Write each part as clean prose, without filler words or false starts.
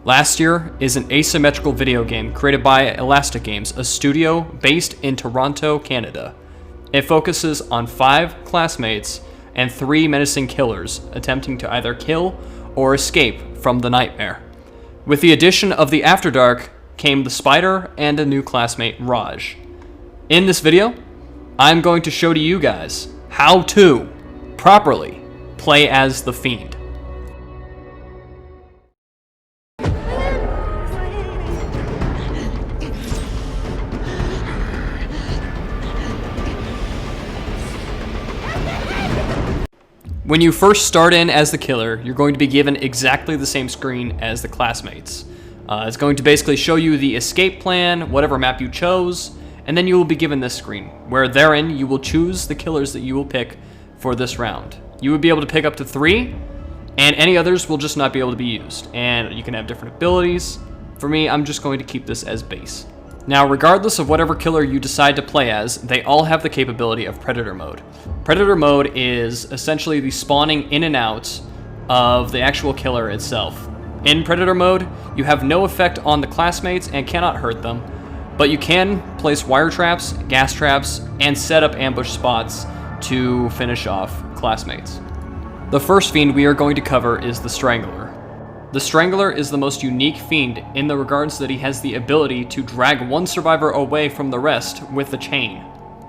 Last Year is an asymmetrical video game created by Elastic Games, a studio based in Toronto, Canada. It focuses on 5 classmates and 3 menacing killers attempting to either kill or escape from the nightmare. With the addition of the Afterdark came the Spider and a new classmate, Raj. In this video, I'm going to show to you guys how to properly play as the Fiend. When you first start in as the killer, you're going to be given exactly the same screen as the classmates. It's going to basically show you the escape plan, whatever map you chose, and then you will be given this screen, where therein you will choose the killers that you will pick for this round. You will be able to pick up to 3, and any others will just not be able to be used. And you can have different abilities. For me, I'm just going to keep this as base. Now, regardless of whatever killer you decide to play as, they all have the capability of Predator Mode. Predator Mode is essentially the spawning in and out of the actual killer itself. In Predator Mode, you have no effect on the classmates and cannot hurt them, but you can place wire traps, gas traps, and set up ambush spots to finish off classmates. The first Fiend we are going to cover is the Strangler. The Strangler is the most unique Fiend in the regards that he has the ability to drag one survivor away from the rest with the chain.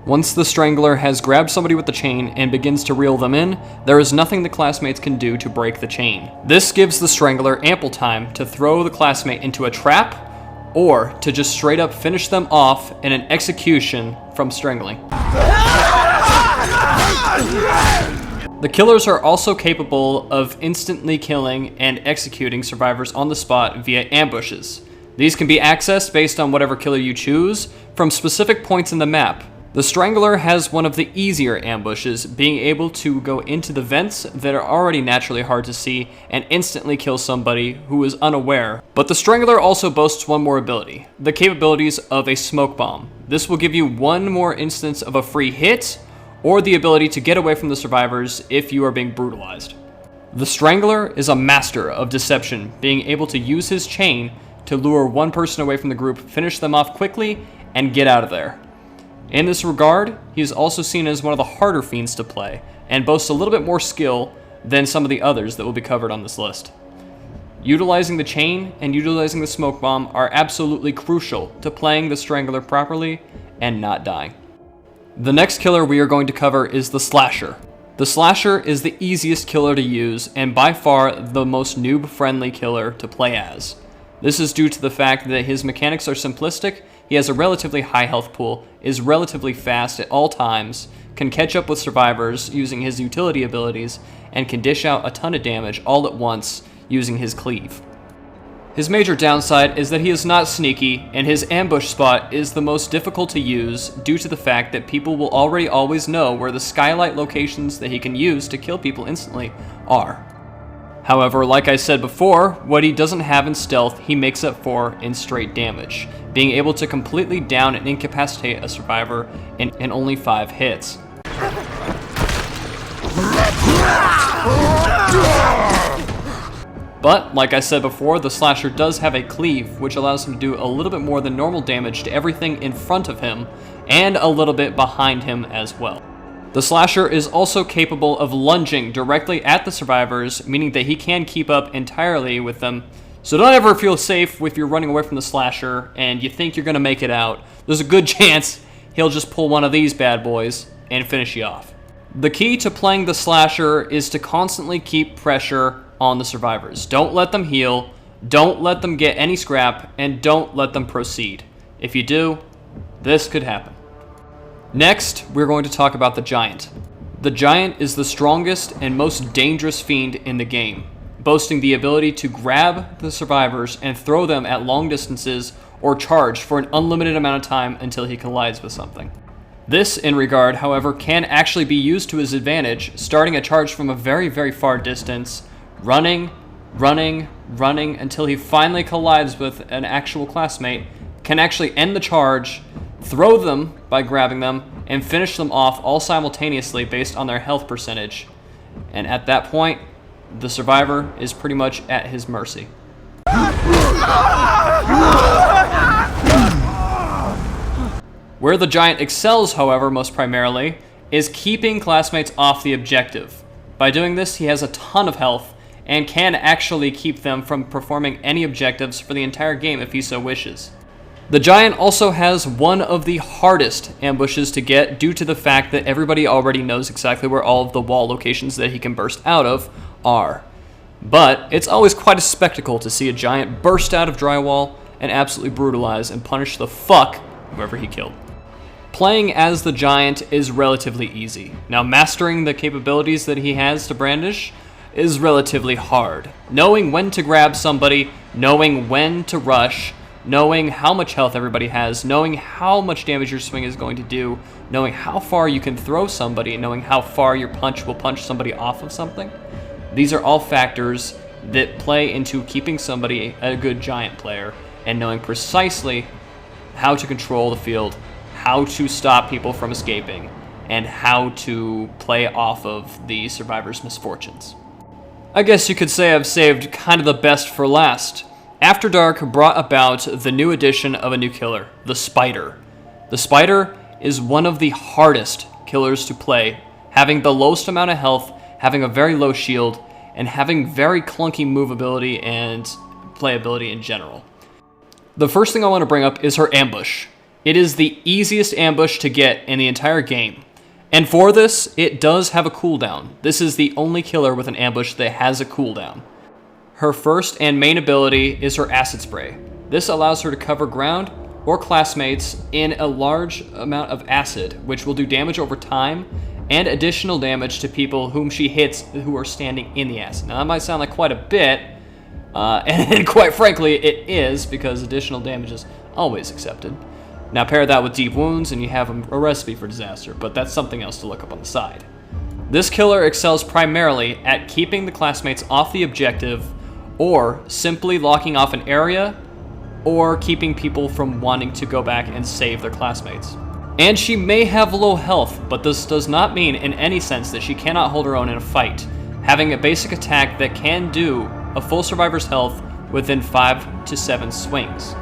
Once the Strangler has grabbed somebody with the chain and begins to reel them in, there is nothing the classmates can do to break the chain. This gives the Strangler ample time to throw the classmate into a trap or to just straight up finish them off in an execution from strangling. The killers are also capable of instantly killing and executing survivors on the spot via ambushes. These can be accessed based on whatever killer you choose from specific points in the map. The Strangler has one of the easier ambushes, being able to go into the vents that are already naturally hard to see and instantly kill somebody who is unaware. But the Strangler also boasts one more ability, the capabilities of a smoke bomb. This will give you one more instance of a free hit, or the ability to get away from the survivors if you are being brutalized. The Strangler is a master of deception, being able to use his chain to lure one person away from the group, finish them off quickly, and get out of there. In this regard, he is also seen as one of the harder Fiends to play, and boasts a little bit more skill than some of the others that will be covered on this list. Utilizing the chain and utilizing the smoke bomb are absolutely crucial to playing the Strangler properly and not dying. The next killer we are going to cover is the Slasher. The Slasher is the easiest killer to use and by far the most noob-friendly killer to play as. This is due to the fact that his mechanics are simplistic, he has a relatively high health pool, is relatively fast at all times, can catch up with survivors using his utility abilities, and can dish out a ton of damage all at once using his cleave. His major downside is that he is not sneaky, and his ambush spot is the most difficult to use due to the fact that people will already always know where the skylight locations that he can use to kill people instantly are. However, like I said before, what he doesn't have in stealth, he makes up for in straight damage, being able to completely down and incapacitate a survivor in only 5 hits. But, like I said before, the Slasher does have a cleave, which allows him to do a little bit more than normal damage to everything in front of him, and a little bit behind him as well. The Slasher is also capable of lunging directly at the survivors, meaning that he can keep up entirely with them. So don't ever feel safe if you're running away from the Slasher and you think you're going to make it out. There's a good chance he'll just pull one of these bad boys and finish you off. The key to playing the Slasher is to constantly keep pressure on the survivors. Don't let them heal, don't let them get any scrap, and don't let them proceed. If you do, this could happen. Next, we're going to talk about the Giant. The Giant is the strongest and most dangerous Fiend in the game, boasting the ability to grab the survivors and throw them at long distances or charge for an unlimited amount of time until he collides with something. This, in regard, however, can actually be used to his advantage, starting a charge from a very, very far distance, running until he finally collides with an actual classmate, can actually end the charge, throw them by grabbing them, and finish them off all simultaneously based on their health percentage. And at that point, the survivor is pretty much at his mercy. Where the giant excels, however, most primarily, is keeping classmates off the objective. By doing this, he has a ton of health and can actually keep them from performing any objectives for the entire game if he so wishes. The giant also has one of the hardest ambushes to get due to the fact that everybody already knows exactly where all of the wall locations that he can burst out of are. But it's always quite a spectacle to see a giant burst out of drywall and absolutely brutalize and punish the fuck whoever he killed. Playing as the giant is relatively easy. Now, mastering the capabilities that he has to brandish is relatively hard. Knowing when to grab somebody, knowing when to rush, knowing how much health everybody has, knowing how much damage your swing is going to do, knowing how far you can throw somebody, knowing how far your punch will punch somebody off of something. These are all factors that play into keeping somebody a good giant player and knowing precisely how to control the field, how to stop people from escaping, and how to play off of the survivor's misfortunes. I guess you could say I've saved kind of the best for last. Afterdark brought about the new addition of a new killer, the Spider. The Spider is one of the hardest killers to play, having the lowest amount of health, having a very low shield, and having very clunky movability and playability in general. The first thing I want to bring up is her ambush. It is the easiest ambush to get in the entire game. And for this, it does have a cooldown. This is the only killer with an ambush that has a cooldown. Her first and main ability is her acid spray. This allows her to cover ground or classmates in a large amount of acid, which will do damage over time and additional damage to people whom she hits who are standing in the acid. Now that might sound like quite a bit, and quite frankly it is, because additional damage is always accepted. Now pair that with deep wounds and you have a recipe for disaster, but that's something else to look up on the side. This killer excels primarily at keeping the classmates off the objective, or simply locking off an area, or keeping people from wanting to go back and save their classmates. And she may have low health, but this does not mean in any sense that she cannot hold her own in a fight, having a basic attack that can do a full survivor's health within 5 to 7 swings.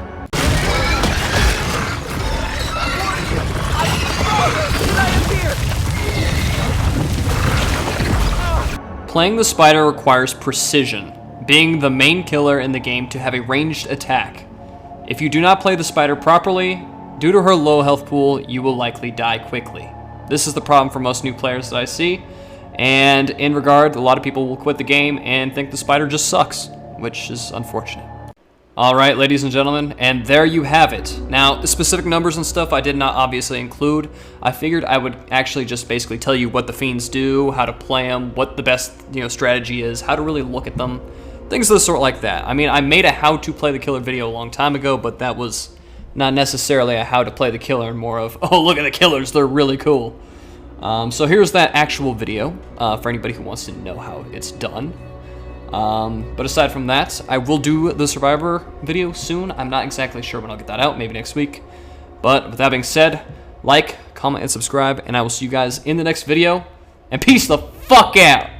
Playing the Spider requires precision, being the main killer in the game to have a ranged attack. If you do not play the Spider properly, due to her low health pool, you will likely die quickly. This is the problem for most new players that I see, and in regard, a lot of people will quit the game and think the Spider just sucks, which is unfortunate. Alright, ladies and gentlemen, and there you have it. Now, the specific numbers and stuff I did not obviously include. I figured I would actually just basically tell you what the fiends do, how to play them, what the best strategy is, how to really look at them, things of the sort like that. I mean, I made a how to play the killer video a long time ago, but that was not necessarily a how to play the killer, more of, oh, look at the killers, they're really cool. So here's that actual video for anybody who wants to know how it's done. But aside from that, I will do the Survivor video soon. I'm not exactly sure when I'll get that out, maybe next week. But with that being said, like, comment, and subscribe, and I will see you guys in the next video. And peace the fuck out!